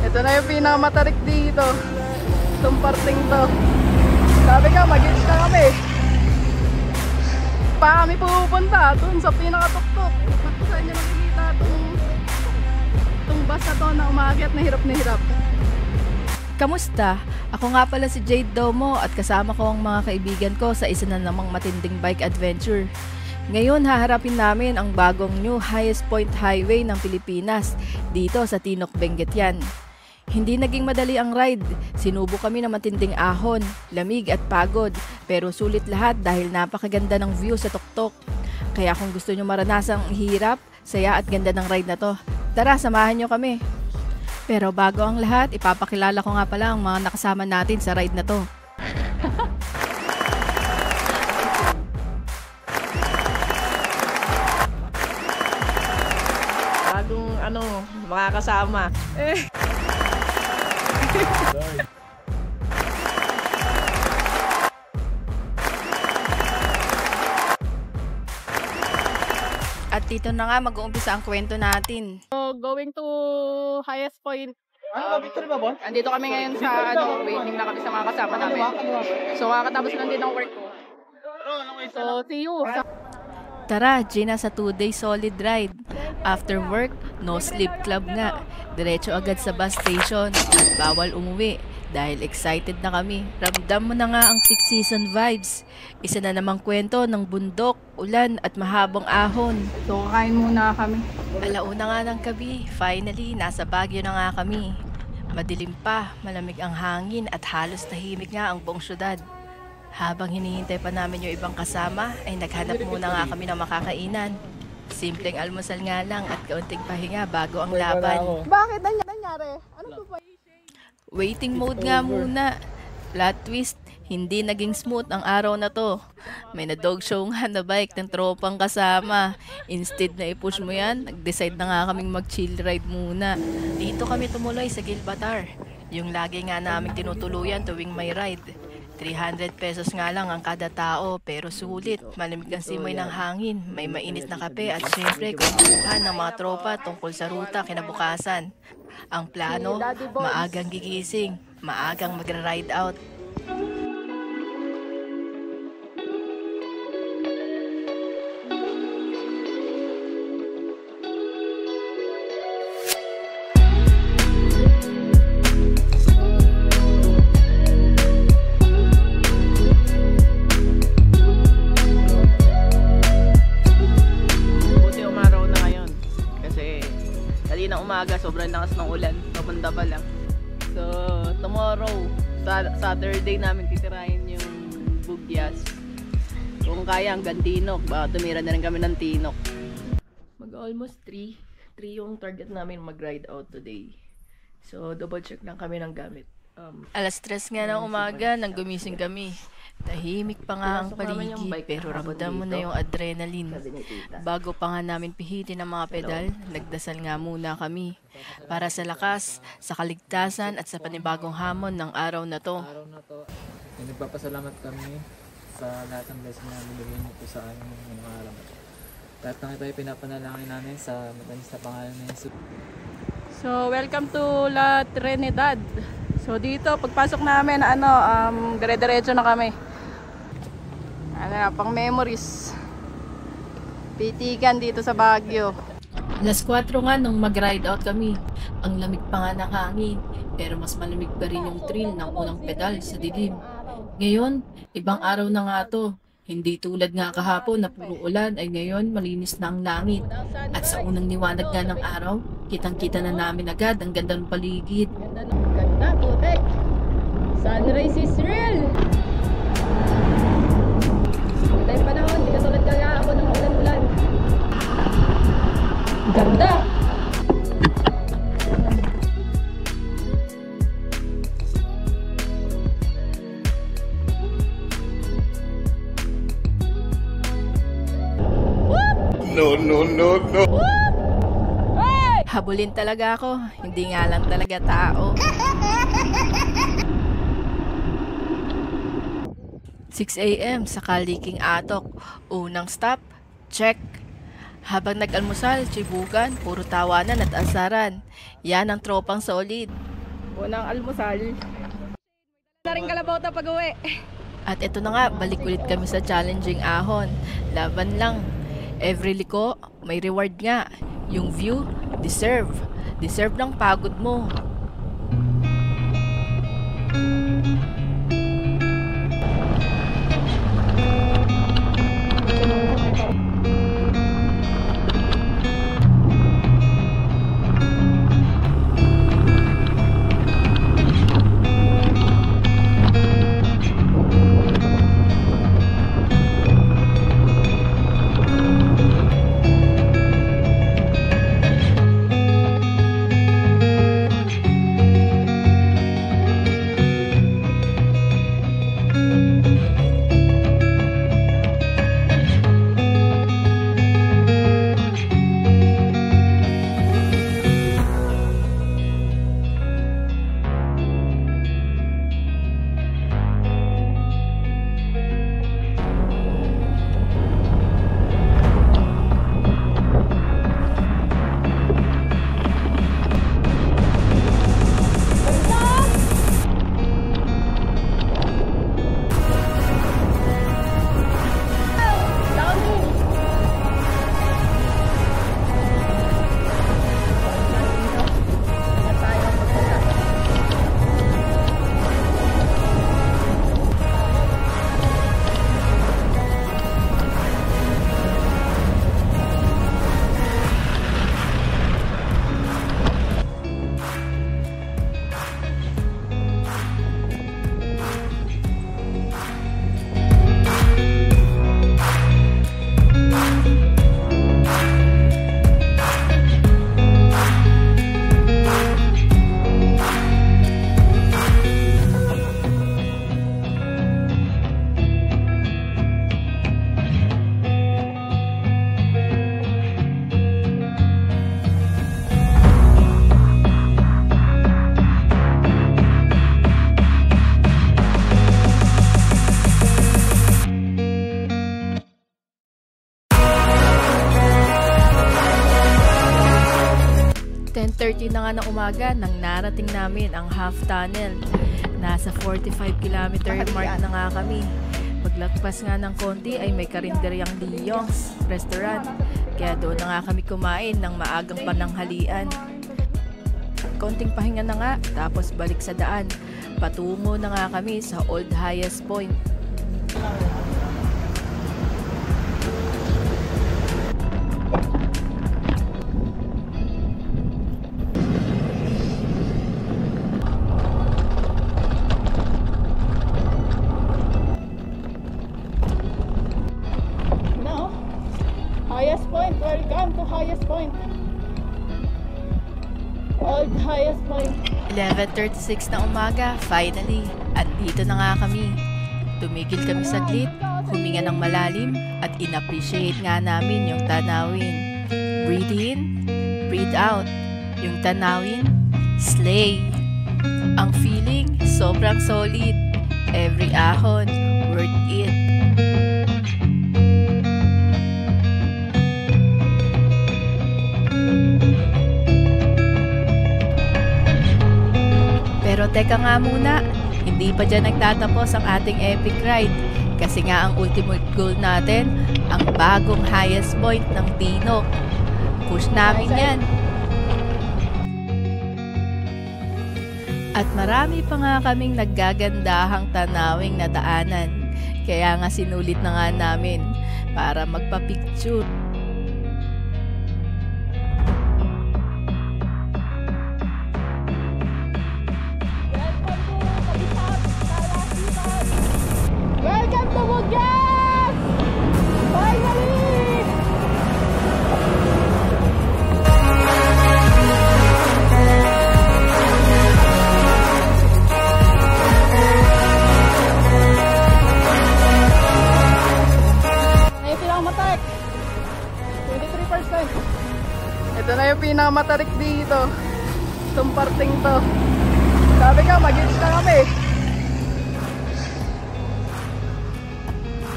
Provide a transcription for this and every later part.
Ito na yung pinakamatarik dito. Itong parting to. Sabi ka, mag-hitch na kami. Pa kami pupunta dun sa pinakatuktok. Kung saan nyo nakikita itong bus na to na umakyat na hirap. Kamusta? Ako nga pala si Jade Domo at kasama ko ang mga kaibigan ko sa isa na namang matinding bike adventure. Ngayon haharapin namin ang bagong new highest point highway ng Pilipinas dito sa Tinok, Benguet yan. Hindi naging madali ang ride. Sinubo kami ng matinding ahon, lamig at pagod. Pero sulit lahat dahil napakaganda ng view sa tuktok. Kaya kung gusto nyo maranasang hirap, saya at ganda ng ride na to, tara samahan nyo kami. Pero bago ang lahat, ipapakilala ko nga pala ang mga nakasama natin sa ride na to. Bagong mga kasama. At dito na nga mag-uumpisa ang kwento natin. So, going to highest point. Andito kami ngayon sa waiting na kami sa mga kasama namin. So, kakatapos lang din ng work ko. So, see you. Tara, Gina sa 2-day solid ride. After work, no sleep club nga. Diretso agad sa bus station at bawal umuwi dahil excited na kami. Ramdam mo na nga ang peak season vibes. Isa na namang kwento ng bundok, ulan at mahabang ahon. So, kakain muna kami. Alauna nga ng gabi, finally, nasa Baguio na nga kami. Madilim pa, malamig ang hangin at halos tahimik nga ang buong syudad. Habang hinihintay pa namin yung ibang kasama, ay naghanap muna nga kami ng makakainan. Simpleng almusal nga lang at kaunting pahinga bago ang laban. Bakit? Nangyari? Ano to ba? Waiting mode nga muna. Plot twist, hindi naging smooth ang araw na to. May na-dog show nga na bike ng tropang kasama. Instead na i-push mo yan, nag-decide na nga kaming mag-chill ride muna. Dito kami tumuloy sa Gilbatar. Yung lagi nga namin tinutuluyan tuwing may ride. 300 pesos nga lang ang kada tao pero sulit. Malamig ang simoy ng hangin, may mainit na kape at syempre kwentuhan ng mga tropa tungkol sa ruta kinabukasan. Ang plano, maagang gigising, maagang magra-ride out. Umaga, sobrang lakas ng ulan, papunta pa lang. So, tomorrow, Saturday namin titirahin yung Bugyas. Kung kaya hanggang Tinok, baka tumira na rin kami ng Tinok. Mag-almost 3 yung target namin mag-ride out today. So, double check lang kami ng gamit. Alas 3 nga ng umaga nang gumising kami. Tahimik pa nga ang paligid pero ramdam mo na yung adrenaline. Bago pa nga namin pihitin ang mga pedal, nagdasal nga muna kami. Para sa lakas, sa kaligtasan at sa panibagong hamon ng araw na to. Nagpapasalamat kami sa lahat ng blessing na nilagay niyo po sa aming mga araw. Lahat ng ito ay pinapanalangin namin sa matamis na pangalan ng Jesus. So, welcome to La Trinidad. So, dito, pagpasok namin, dire-diretso na kami. Pang memories. Pitikan dito sa Baguio. Alas 4 nga nung mag-ride out kami. Ang lamig pa nga ng hangin, pero mas malamig pa rin yung thrill ng unang pedal sa dilim. Ngayon, ibang araw na nga to. Hindi tulad nga kahapon na puro ulan ay ngayon malinis na ang langit. At sa unang liwanag nga ng araw, kitang-kita na namin agad ang ganda ng paligid. Ganda, putek! Sunrise is real! Ganda yung panahon, di katulad kaya ako ng ulan-ulan. Ganda! No. Habulin talaga ako, hindi nga lang talaga tao. 6 AM sa Kaliking Atok. Unang stop, check. Habang nag-almusal, tsibugan, puro tawanan at asaran. Yan ang tropang solid. Unang almusal. Na rin kalabaw ta pag-uwi. At ito na nga, balik ulit kami sa challenging ahon. Laban lang. Every liko, may reward nga. Yung view, deserve. Deserve ng pagod mo. Na nga ng umaga nang narating namin ang half tunnel. Nasa 45 kilometer mark na nga kami. Paglagpas nga ng konti ay may karinderyang Leong's restaurant. Kaya doon na nga kami kumain ng maagang pananghalian. Konting pahinga na nga tapos balik sa daan. Patungo na nga kami sa Old Highest Point. Highest point, welcome to highest point. Old highest point. 11:36 na umaga, finally. At dito na nga kami. Tumigil kami saglit, huminga ng malalim, at in-appreciate nga namin yung tanawin. Breathe in, breathe out. Yung tanawin, slay. Ang feeling, sobrang solid. Every ahon, worth it. Pero teka nga muna, hindi pa dyan nagtatapos ang ating epic ride. Kasi nga ang ultimate goal natin, ang bagong highest point ng Tinok. Push namin yan. At marami pa nga kaming naggagandahang tanawing na daanan. Kaya nga sinulit na nga namin para magpa-picture. Welcome to Bugyas! Finally! Ngayon pinakamatak. 23%. Ito na yung pinakamatarik dito. Itong parting to. Sabi ka, mag-hits na kami.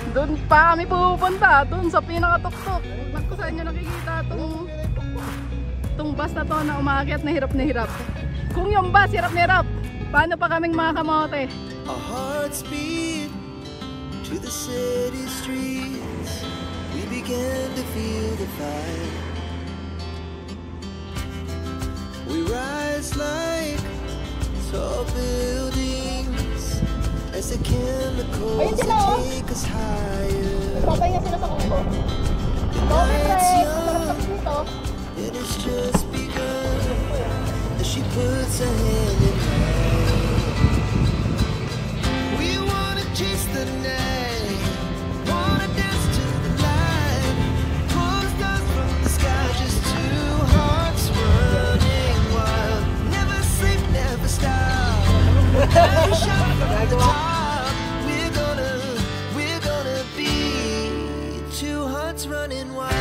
Doon pa kami pupunta, doon sa pinakatuktok. Bakit saan nyo nakikita itong bus na to na umakyat na hirap na hirap. Kung yung bus, hirap-hirap. Paano pa kaming mga kamote? Our hearts beat to the city streets. We began to feel the fire. We rise like tall buildings as the chemicals that take us higher. The night's young, and it's just begun as she puts her hand in mine. We wanna chase the night, wanna dance to the light, pull the stars from the sky, just two hearts running wild. Never sleep, never stop. Every shot from the top. We're gonna be two hearts running wild.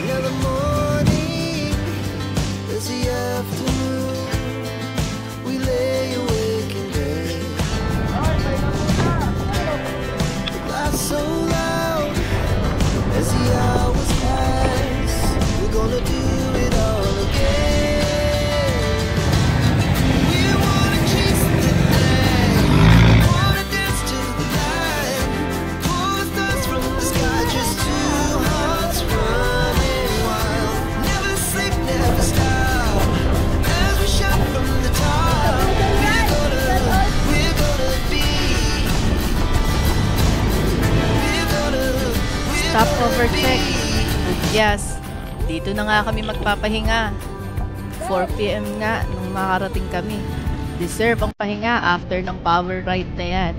Now the morning is the afternoon. We lay awake in bed. The laughs so loud as the hours pass. We're gonna do it all again. We wanna chase the night, wanna dance to the light, pull the stars from the sky, just two hearts running wild. Never sleep, never stop, as we shout from the top. We're gonna be. Stop overcheck. Yes, dito na nga kami magpapahinga. 4 PM nga nung makarating kami. Deserve ang pahinga after ng power ride na yan.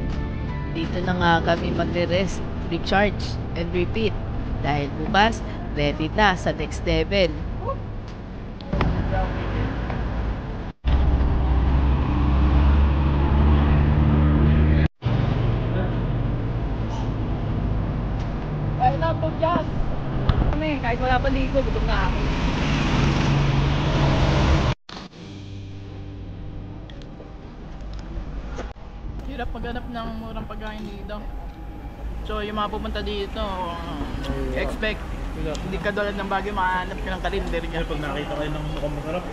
Dito na nga kami magre-rest, recharge, and repeat. Dahil bukas, ready na sa next level. Ay, napog yan. Kami, kahit wala pa ligo, gutom na ako. Hirap maghanap ng murang pagkain dito. So, yung mga pupunta dito, expect, hindi ka tulad ng Baguio, makahanap ka ng karinderya. Pag nakita kayo ng mukhang masarap,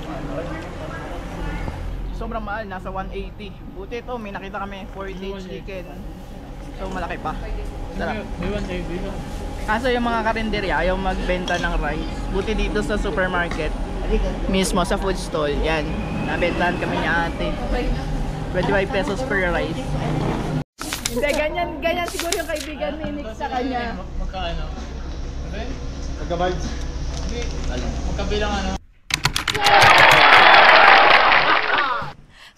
Sobrang mahal, nasa 180. Buti ito, may nakita kami 4-day chicken. So, malaki pa. Sarap. may 1 dito. Kaso yung mga karinderya ayaw magbenta ng rice. Buti dito sa supermarket, mismo sa food stall, yan. Nabentahan kami ni ate. 25 pesos per rice. Hindi, ganyan siguro yung kaibigan ni Nick sa kanya. Magkaano? Magka-vibes? Hindi. Magkabilang ano?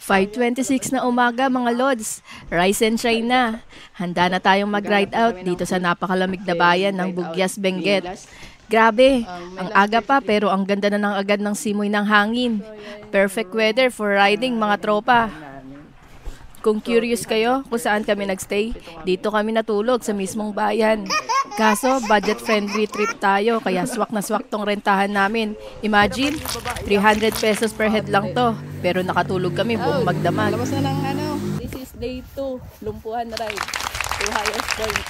5:26 na umaga mga lods, rise and shine na. Handa na tayong mag-ride out dito sa napakalamig na bayan ng Bugyas, Benguet. Grabe, ang aga pa pero ang ganda na ng agad ng simoy ng hangin. Perfect weather for riding mga tropa. Kung curious kayo kung saan kami nagstay, dito kami natulog sa mismong bayan. Kaso budget-friendly trip tayo kaya swak na swak tong rentahan namin. Imagine, 300 pesos per head lang to. Pero nakatulog kami buong magdamag. Labas na ng ano, this is day 2, lumpuhan ride to highest point.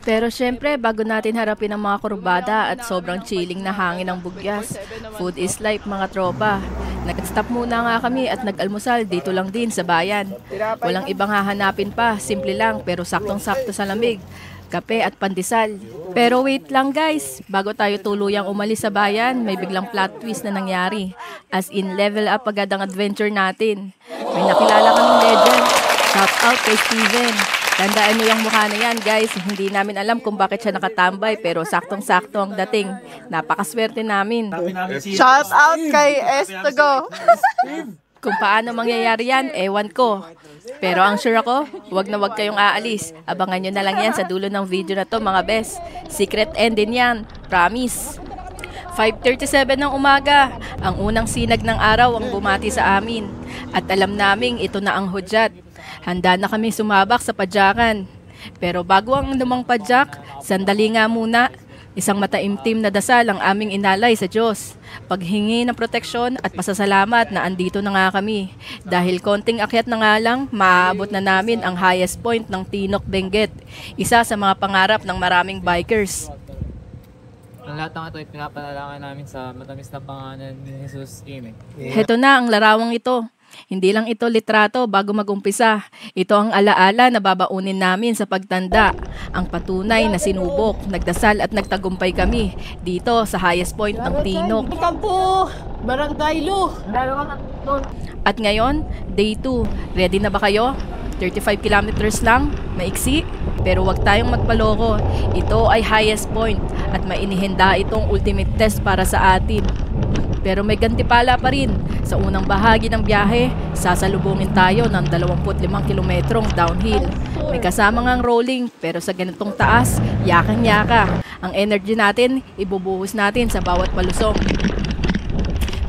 Pero syempre, bago natin harapin ang mga kurbada at sobrang chilling na hangin ng Bugyas, food is life mga tropa. Nag-stop muna nga kami at nag-almusal dito lang din sa bayan. Walang ibang hahanapin pa, simple lang pero saktong-sakto sa lamig. Kape at pandesal. Pero wait lang guys, bago tayo tuluyang umalis sa bayan, may biglang plot twist na nangyari. As in level up agad ang adventure natin. May nakilala kaming legend. Shout out kay Steven. Tandaan niyo yung mukha na yan guys, hindi namin alam kung bakit siya nakatambay pero saktong-sakto ang dating. Napakaswerte namin. Shout out kay Estego. Kung paano mangyayari yan, ewan ko. Pero ang sure ako, wag na wag kayong aalis. Abangan nyo na lang yan sa dulo ng video na to mga best. Secret ending yan, promise. 5:37 ng umaga, ang unang sinag ng araw ang bumati sa amin. At alam naming ito na ang hudyat. Handa na kami sumabak sa padyakan. Pero bago ang lumang padyak, sandali nga muna. Isang mataimtim na dasal ang aming inalay sa Diyos. Paghingi ng proteksyon at pasasalamat na andito na nga kami. Dahil konting akyat na nga lang, maaabot na namin ang highest point ng Tinok Benguet. Isa sa mga pangarap ng maraming bikers. Ang lahat ng ito ay pinapanalangin namin sa matamis na pangalan ni Jesus. Amen. Heto na ang larawang ito. Hindi lang ito litrato bago mag-umpisa. Ito ang alaala na babaunin namin sa pagtanda. Ang patunay na sinubok, nagdasal at nagtagumpay kami dito sa highest point ng Tinok. Kampo! Barangay Lu! At ngayon, day 2. Ready na ba kayo? 35 kilometers lang, maiksi. Pero wag tayong magpaloko. Ito ay highest point at mainihanda itong ultimate test para sa atin. Pero may gantimpala pa rin. Sa unang bahagi ng biyahe, sasalubungin tayo ng 25 kilometrong downhill. May kasama ngang rolling, pero sa ganitong taas, yakang-yaka. Ang energy natin, ibubuhos natin sa bawat palusong.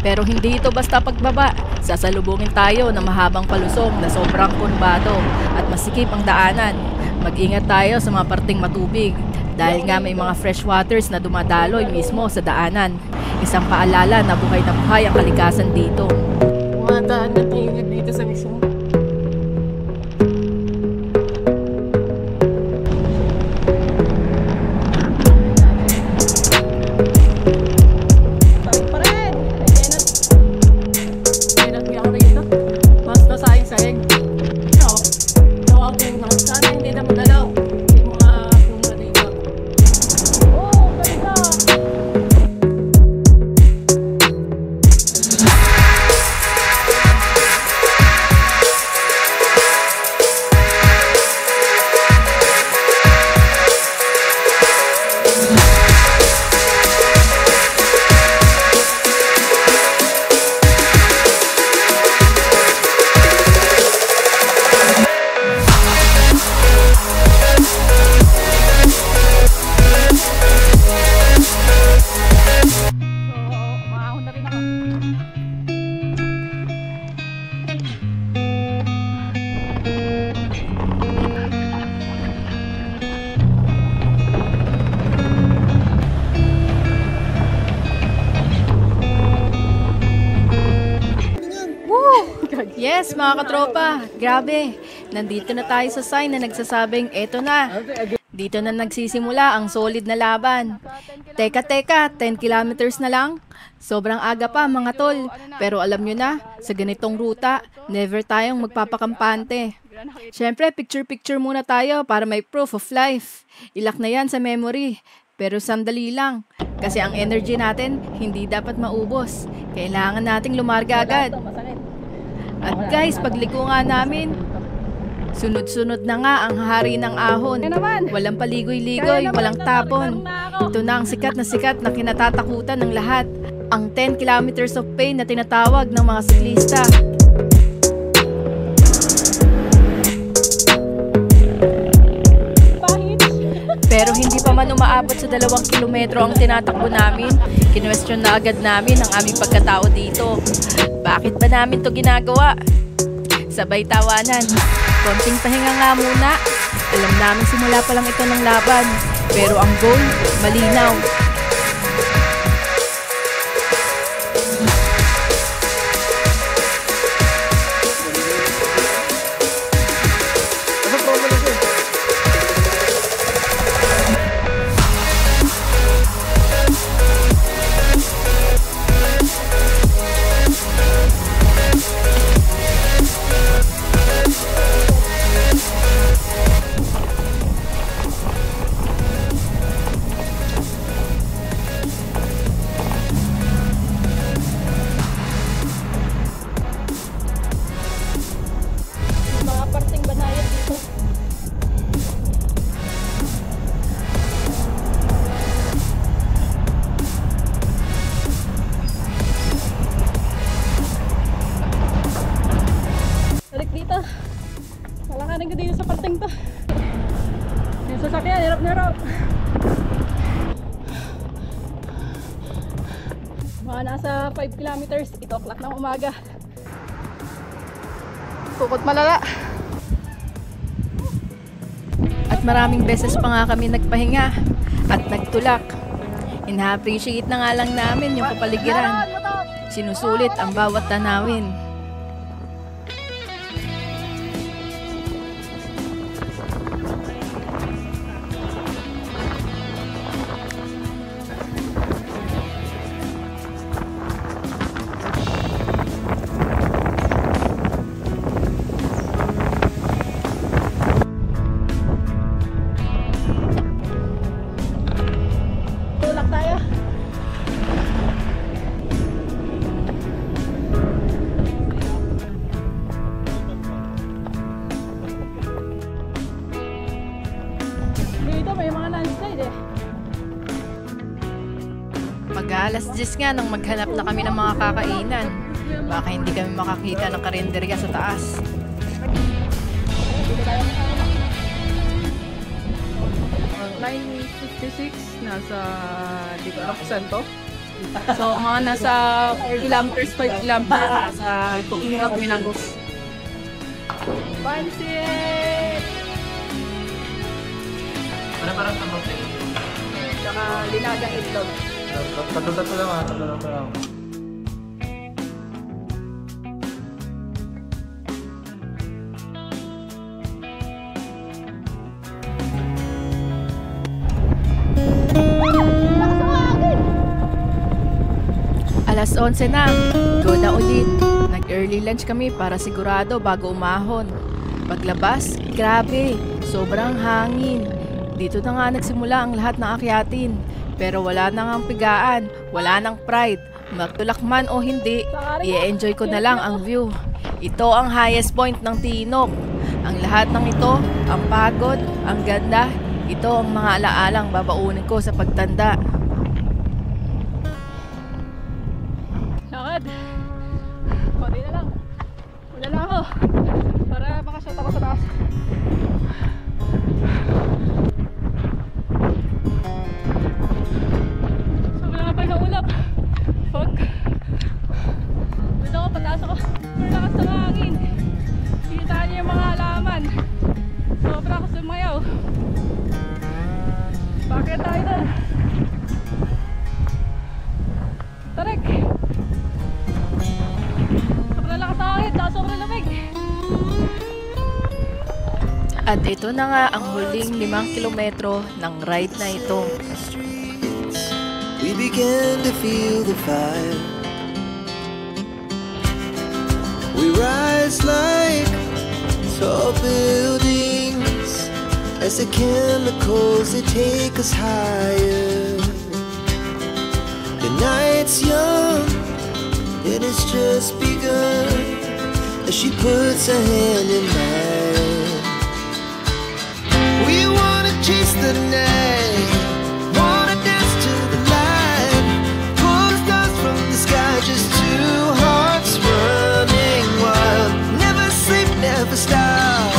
Pero hindi ito basta pagbaba. Sasalubungin tayo ng mahabang palusong na sobrang kurbado at masikip ang daanan. Mag-ingat tayo sa mga parting matubig dahil nga may mga fresh waters na dumadaloy mismo sa daanan. Isang paalala na buhay ang kalikasan dito. Mga daan na tingin dito sa mismo. Yes, mga katropa, grabe. Nandito na tayo sa sign na nagsasabing eto na. Dito na nagsisimula ang solid na laban. Teka, 10 kilometers na lang. Sobrang aga pa mga tol. Pero alam nyo na, sa ganitong ruta, never tayong magpapakampante. Siyempre, picture-picture muna tayo para may proof of life. Ilak na yan sa memory. Pero sandali lang. Kasi ang energy natin, hindi dapat maubos. Kailangan nating lumarga agad. At guys, pagliko nga namin, sunod-sunod na nga ang hari ng ahon. Walang paligoy-ligoy, walang tapon. Ito na ang sikat na kinatatakutan ng lahat. Ang 10 kilometers of pain na tinatawag ng mga siklista. Pero hindi pa man umaabot sa 2 kilometro ang tinatakbo namin, kinwestiyon na agad namin ang aming pagkatao dito. Bakit ba namin to ginagawa? Sabay tawanan. Konting pahinga nga muna. Alam namin simula pa lang ito ng laban. Pero ang goal, malinaw. Lalakarin ko dito sa parteng to. Yung sasakyan, hirap. Mga nasa 5 kilometers, 8 o'clock ng umaga. Tukot malala. At maraming beses pa nga kami nagpahinga at nagtulak. Ina-appreciate na nga lang namin yung kapaligiran. Sinusulit ang bawat tanawin. Tulak tayo. Dito may mga landslide eh. Mag-alas 10 nga nang maghanap na kami ng mga kakainan. Baka hindi kami makakita ng karinderya sa taas. 9:56 nasa di ko alam kung saan to. So mga nasa 4 kilometers, 5 kilometers sa Tukinga kami ng bus. Pansit! Parang tambak din. Saka linagang itlog. Tatlo lang ah, tatlo lang. Alas 11 na, go na ulit. Nag-early lunch kami para sigurado bago umahon. Paglabas, grabe, sobrang hangin. Dito na nga nagsimula ang lahat ng akyatin. Pero wala na ngang pigaan, wala nang pride. Magtulak man o hindi, i-enjoy ko na lang ang view. Ito ang highest point ng Tinok. Ang lahat ng ito, ang pagod, ang ganda, ito ang mga alaalang babaunin ko sa pagtanda. Lakad! Konti na lang. Wala na ako. Para makashot ako sa taas. Sobrang kapal ng ulap. Fuck. Dito ako, pataas ako. Sobrang lakas ng hangin. Kita niyo yung mga halaman. Sobra ako sumayaw. Bakit tayo doon? Tarek! Sobrang lakas ng hangin, sobrang lamig. At ito na nga ang huling 5 kilometro ng ride na ito. We began to feel the fire. We rise like tall buildings as the chemicals they take us higher. The night's young, it has just begun as she puts her hand in mine. We wanna chase the night, wanna dance to the light, pull the stars from the sky, just two hearts running wild. Never sleep, never stop,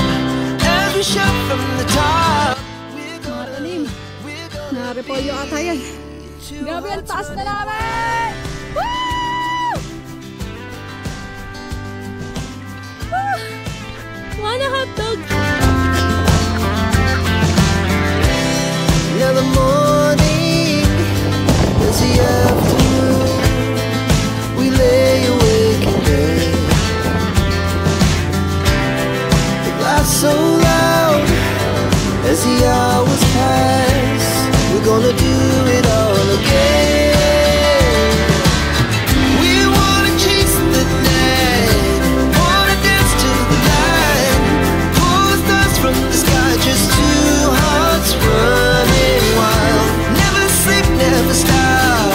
as we shout from the top. We're gonna, we're gonna Repolyo ata yan. Grabe, ang taas na namin! Woo! Woo! Wanna hotdog! Now the morning is the afternoon. We lay awake in bed. The laughs so loud as the hours pass. We're gonna do it all again. We wanna chase the night, wanna dance to the light, pull the stars from the sky, just two hearts running wild. Never sleep, never stop,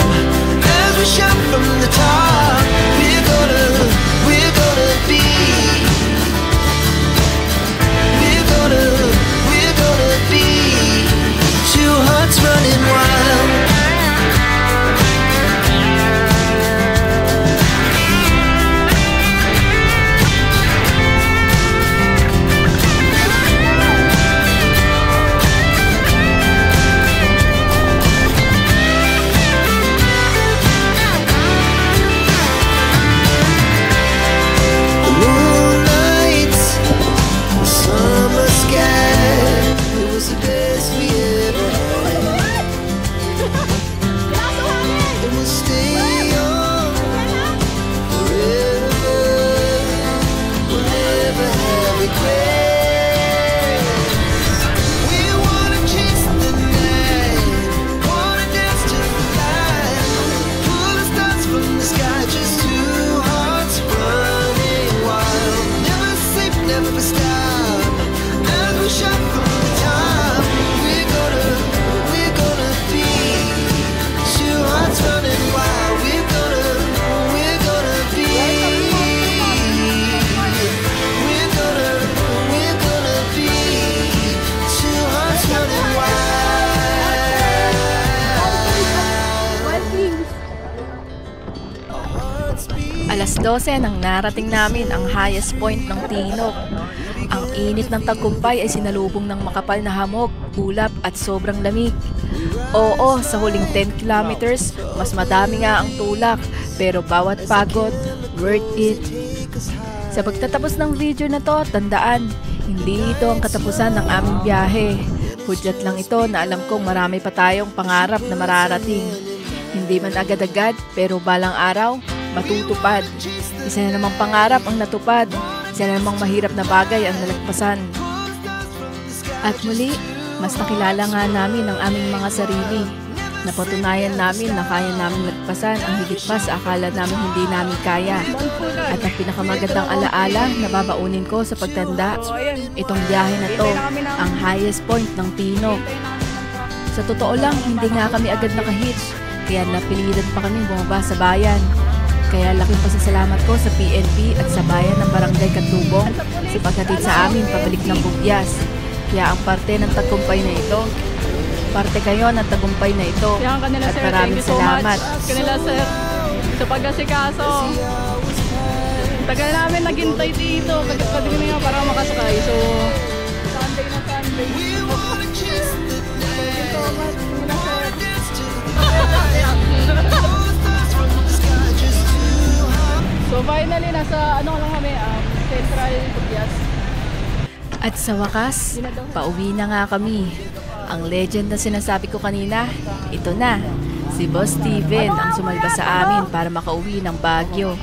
as we shout from the top. We're gonna be. We're gonna be two hearts running wild. The moonlight, the summer sky, it was the best we ever had. 12 nang narating namin ang highest point ng Tinok. Ang init ng tagumpay ay sinalubong ng makapal na hamog, ulap at sobrang lamig. Oo, sa huling 10 kilometers, mas madami nga ang tulak, pero bawat pagod, worth it. Sa pagtatapos ng video na to, tandaan, hindi ito ang katapusan ng aming biyahe. Hudyat lang ito na alam kong marami pa tayong pangarap na mararating. Hindi man agad-agad, pero balang araw, matutupad. Isa na namang pangarap ang natupad. Isa na namang mahirap na bagay ang nalagpasan. At muli, mas nakilala nga namin ang aming mga sarili. Napatunayan namin na kaya namin lagpasan ang higit pa sa akala namin hindi namin kaya. At ang pinakamagandang alaala na babaunin ko sa pagtanda, itong biyahe na to, ang highest point ng Tinok. Sa totoo lang, hindi nga kami agad nakahitch, kaya napilitan pa kami bumaba sa bayan. Kaya laking pasasalamat ko sa PNP at sa bayan ng Barangay Katubong sa paghatid sa amin pabalik ng Bugyas. Kaya ang parte ng tagumpay na ito, parte kayo ng tagumpay na ito. Yan kanila, At sir. maraming Thank you so salamat. much. Kanila, sir. Sa pag-asikaso. Tagal namin naghintay dito. Kagat-kagat nga para makasakay. So, Sunday na Sunday. Thank you so much. Kanila, sir. So finally, nasa ano lang kami, Central Bugyas. At sa wakas, pauwi na nga kami. Ang legend na sinasabi ko kanina, ito na. Si Boss Steven ang sumalba sa amin para makauwi ng Baguio.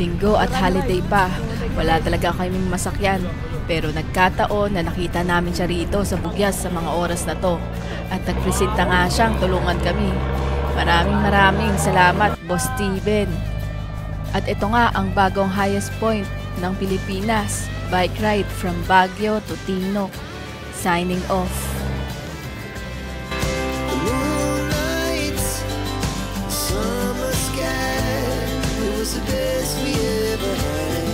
Linggo at holiday pa, wala talaga kaming masakyan. Pero nagkataon na nakita namin siya rito sa Bugyas sa mga oras na to. At nagpresenta nga siyang tulungan kami. Maraming salamat, Boss Steven. At ito nga ang bagong highest point ng Pilipinas, bike ride from Baguio to Tinok. Signing off. The moonlights, summer sky, it was the best we ever had.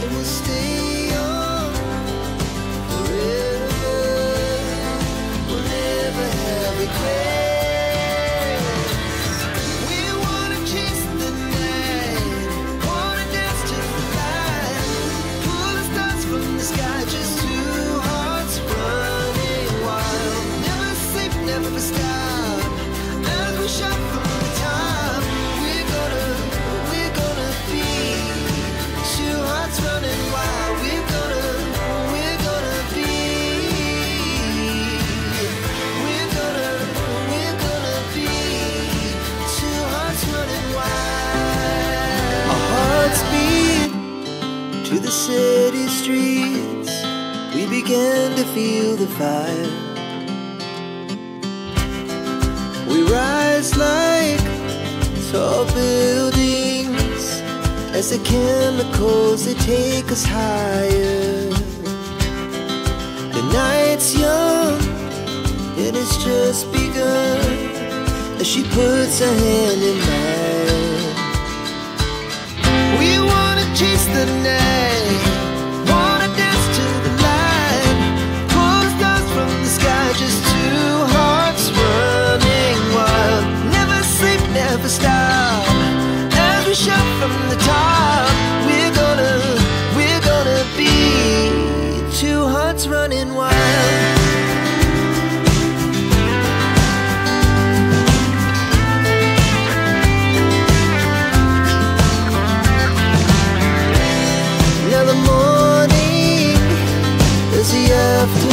And we'll stay on forever. We'll never have regrets. We wanna chase the night, wanna dance to the light, pull the stars from the sky, just two hearts running wild. Never sleep, never stop, as we shout from the top. We're gonna be two hearts running wild. We're gonna be. We're gonna be two hearts running wild. Our hearts beat to the city streets. We began to feel the fire. We rise like tall buildings as the chemicals, they take us higher. The night's young and it's just begun as she puts her hand in mine. We wanna chase the night, wanna dance to the light, pull the stars from the sky, just two hearts running wild. Never sleep, never stop, as we shout from the top. We're gonna be two hearts running wild. Now the morning is the afternoon.